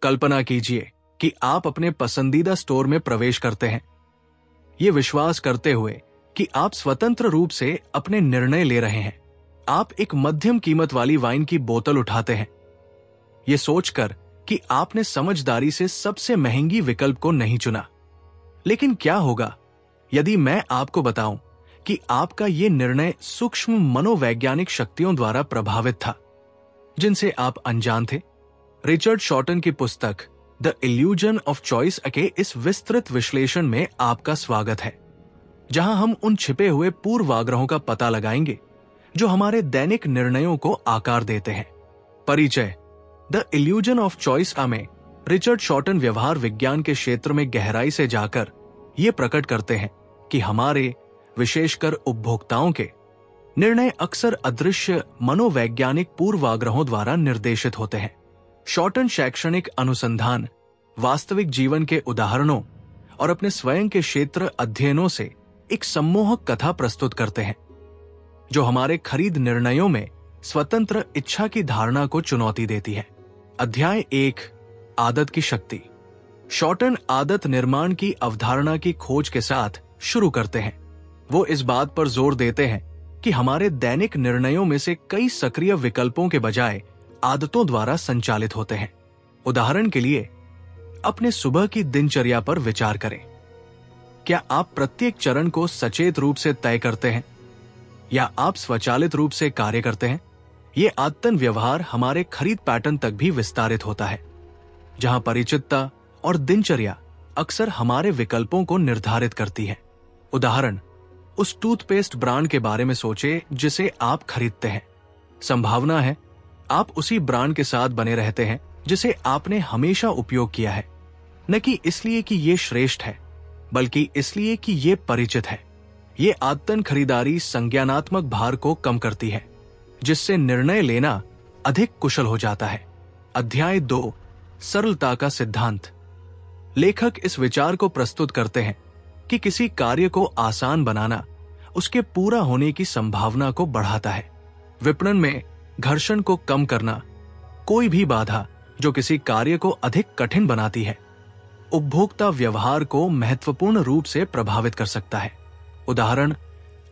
कल्पना कीजिए कि आप अपने पसंदीदा स्टोर में प्रवेश करते हैं, ये विश्वास करते हुए कि आप स्वतंत्र रूप से अपने निर्णय ले रहे हैं। आप एक मध्यम कीमत वाली वाइन की बोतल उठाते हैं, ये सोचकर कि आपने समझदारी से सबसे महंगी विकल्प को नहीं चुना। लेकिन क्या होगा यदि मैं आपको बताऊं कि आपका यह निर्णय सूक्ष्म मनोवैज्ञानिक शक्तियों द्वारा प्रभावित था, जिनसे आप अनजान थे? रिचर्ड शॉर्टन की पुस्तक द इल्यूजन ऑफ चॉइस के इस विस्तृत विश्लेषण में आपका स्वागत है, जहां हम उन छिपे हुए पूर्वाग्रहों का पता लगाएंगे जो हमारे दैनिक निर्णयों को आकार देते हैं। परिचय। द इल्यूजन ऑफ चॉइस में रिचर्ड शॉर्टन व्यवहार विज्ञान के क्षेत्र में गहराई से जाकर ये प्रकट करते हैं कि हमारे, विशेषकर उपभोक्ताओं के, निर्णय अक्सर अदृश्य मनोवैज्ञानिक पूर्वाग्रहों द्वारा निर्देशित होते हैं। शॉर्टन शैक्षणिक अनुसंधान, वास्तविक जीवन के उदाहरणों और अपने स्वयं के क्षेत्र अध्ययनों से एक सम्मोहक कथा प्रस्तुत करते हैं जो हमारे खरीद निर्णयों में स्वतंत्र इच्छा की धारणा को चुनौती देती है। अध्याय 1, आदत की शक्ति। शॉर्टन आदत निर्माण की अवधारणा की खोज के साथ शुरू करते हैं। वो इस बात पर जोर देते हैं कि हमारे दैनिक निर्णयों में से कई सक्रिय विकल्पों के बजाय आदतों द्वारा संचालित होते हैं। उदाहरण के लिए, अपने सुबह की दिनचर्या पर विचार करें। क्या आप प्रत्येक चरण को सचेत रूप से तय करते हैं या आप स्वचालित रूप से कार्य करते हैं? ये आदतन व्यवहार हमारे खरीद पैटर्न तक भी विस्तारित होता है, जहां परिचितता और दिनचर्या अक्सर हमारे विकल्पों को निर्धारित करती है। उदाहरण, उस टूथपेस्ट ब्रांड के बारे में सोचें जिसे आप खरीदते हैं। संभावना है आप उसी ब्रांड के साथ बने रहते हैं जिसे आपने हमेशा उपयोग किया है, न कि इसलिए कि ये श्रेष्ठ है, बल्कि इसलिए कि ये परिचित है। ये आदतन खरीदारी संज्ञानात्मक भार को कम करती है, जिससे निर्णय लेना अधिक कुशल हो जाता है। अध्याय 2, सरलता का सिद्धांत। लेखक इस विचार को प्रस्तुत करते हैं कि किसी कार्य को आसान बनाना उसके पूरा होने की संभावना को बढ़ाता है। विपणन में घर्षण को कम करना, कोई भी बाधा जो किसी कार्य को अधिक कठिन बनाती है, उपभोक्ता व्यवहार को महत्वपूर्ण रूप से प्रभावित कर सकता है। उदाहरण,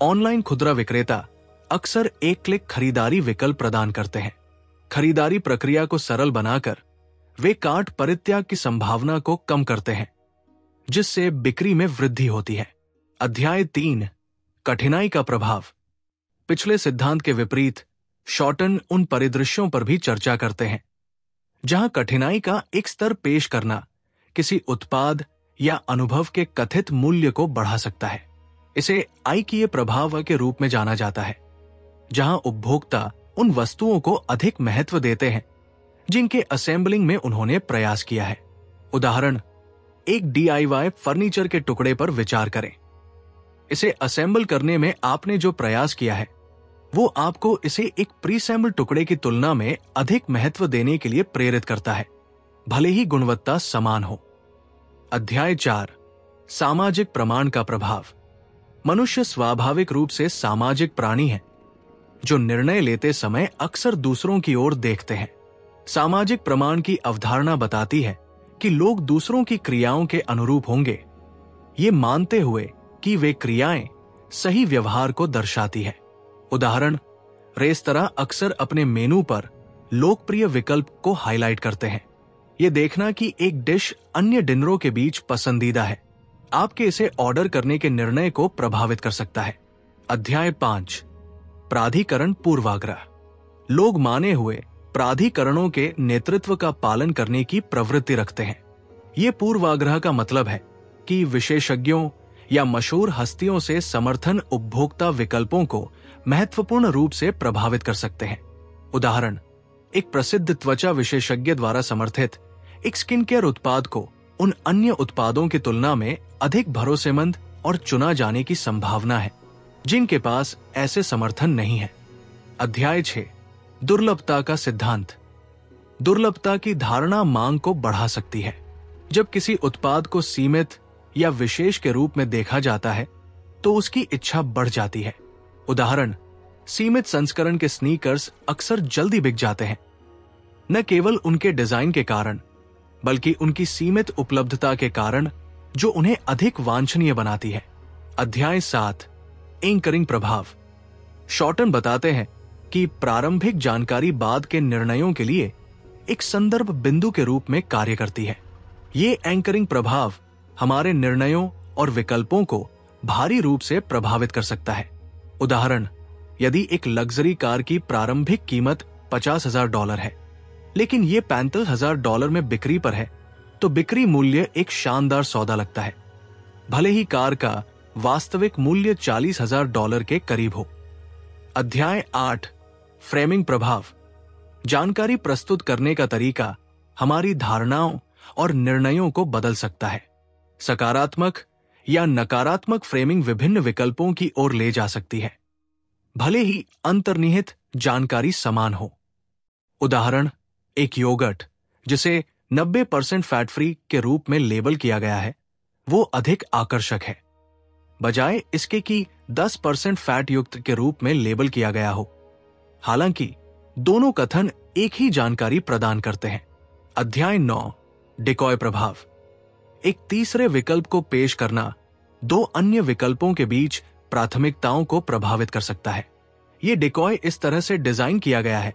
ऑनलाइन खुदरा विक्रेता अक्सर एक क्लिक खरीदारी विकल्प प्रदान करते हैं। खरीदारी प्रक्रिया को सरल बनाकर वे कार्ट परित्याग की संभावना को कम करते हैं, जिससे बिक्री में वृद्धि होती है। अध्याय 3, कठिनाई का प्रभाव। पिछले सिद्धांत के विपरीत शॉर्टन उन परिदृश्यों पर भी चर्चा करते हैं जहां कठिनाई का एक स्तर पेश करना किसी उत्पाद या अनुभव के कथित मूल्य को बढ़ा सकता है। इसे आइकीय प्रभाव के रूप में जाना जाता है, जहां उपभोक्ता उन वस्तुओं को अधिक महत्व देते हैं जिनके असेंबलिंग में उन्होंने प्रयास किया है। उदाहरण, एक DIY फर्नीचर के टुकड़े पर विचार करें। इसे असेंबल करने में आपने जो प्रयास किया है वो आपको इसे एक प्रीसेंबल टुकड़े की तुलना में अधिक महत्व देने के लिए प्रेरित करता है, भले ही गुणवत्ता समान हो। अध्याय 4, सामाजिक प्रमाण का प्रभाव। मनुष्य स्वाभाविक रूप से सामाजिक प्राणी है जो निर्णय लेते समय अक्सर दूसरों की ओर देखते हैं। सामाजिक प्रमाण की अवधारणा बताती है कि लोग दूसरों की क्रियाओं के अनुरूप होंगे, ये मानते हुए कि वे क्रियाएं सही व्यवहार को दर्शाती है। उदाहरण, रेस्तरां अक्सर अपने मेनू पर लोकप्रिय विकल्प को हाईलाइट करते हैं। यह देखना कि एक डिश अन्य डिनरों के बीच पसंदीदा है, आपके इसे ऑर्डर करने के निर्णय को प्रभावित कर सकता है। अध्याय 5, प्राधिकरण पूर्वाग्रह। लोग माने हुए प्राधिकरणों के नेतृत्व का पालन करने की प्रवृत्ति रखते हैं। ये पूर्वाग्रह का मतलब है कि विशेषज्ञों या मशहूर हस्तियों से समर्थन उपभोक्ता विकल्पों को महत्वपूर्ण रूप से प्रभावित कर सकते हैं। उदाहरण, एक प्रसिद्ध त्वचा विशेषज्ञ द्वारा समर्थित एक स्किन केयर उत्पाद को उन अन्य उत्पादों की तुलना में अधिक भरोसेमंद और चुना जाने की संभावना है जिनके पास ऐसे समर्थन नहीं है। अध्याय 6, दुर्लभता का सिद्धांत। दुर्लभता की धारणा मांग को बढ़ा सकती है। जब किसी उत्पाद को सीमित या विशेष के रूप में देखा जाता है तो उसकी इच्छा बढ़ जाती है। उदाहरण, सीमित संस्करण के स्नीकर्स अक्सर जल्दी बिक जाते हैं, न केवल उनके डिजाइन के कारण बल्कि उनकी सीमित उपलब्धता के कारण जो उन्हें अधिक वांछनीय बनाती है। अध्याय 7, एंकरिंग प्रभाव। शॉर्टन बताते हैं कि प्रारंभिक जानकारी बाद के निर्णयों के लिए एक संदर्भ बिंदु के रूप में कार्य करती है। ये एंकरिंग प्रभाव हमारे निर्णयों और विकल्पों को भारी रूप से प्रभावित कर सकता है। उदाहरण, यदि एक लग्जरी कार की प्रारंभिक कीमत $50,000 है, लेकिन ये $35,000 में बिक्री पर है, तो बिक्री मूल्य एक शानदार सौदा लगता है, भले ही कार का वास्तविक मूल्य $40,000 के करीब हो। अध्याय 8, फ्रेमिंग प्रभाव। जानकारी प्रस्तुत करने का तरीका हमारी धारणाओं और निर्णयों को बदल सकता है। सकारात्मक या नकारात्मक फ्रेमिंग विभिन्न विकल्पों की ओर ले जा सकती है, भले ही अंतर्निहित जानकारी समान हो। उदाहरण, एक योगर्ट जिसे 90% फैट फ्री के रूप में लेबल किया गया है, वो अधिक आकर्षक है, बजाय इसके कि 10% फैट युक्त के रूप में लेबल किया गया हो। हालांकि दोनों कथन एक ही जानकारी प्रदान करते हैं। अध्याय 9, डिकॉय प्रभाव। एक तीसरे विकल्प को पेश करना दो अन्य विकल्पों के बीच प्राथमिकताओं को प्रभावित कर सकता है। यह डिकॉय इस तरह से डिजाइन किया गया है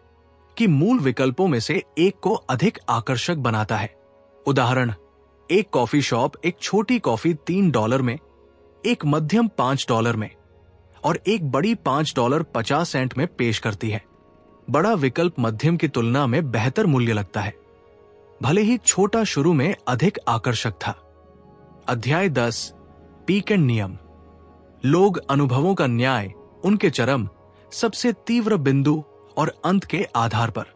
कि मूल विकल्पों में से एक को अधिक आकर्षक बनाता है। उदाहरण, एक कॉफी शॉप एक छोटी कॉफी $3 में, एक मध्यम $5 में और एक बड़ी $5.50 में पेश करती है। बड़ा विकल्प मध्यम की तुलना में बेहतर मूल्य लगता है, भले ही छोटा शुरू में अधिक आकर्षक था। अध्याय 10, पीक एंड नियम। लोग अनुभवों का न्याय उनके चरम, सबसे तीव्र बिंदु और अंत के आधार पर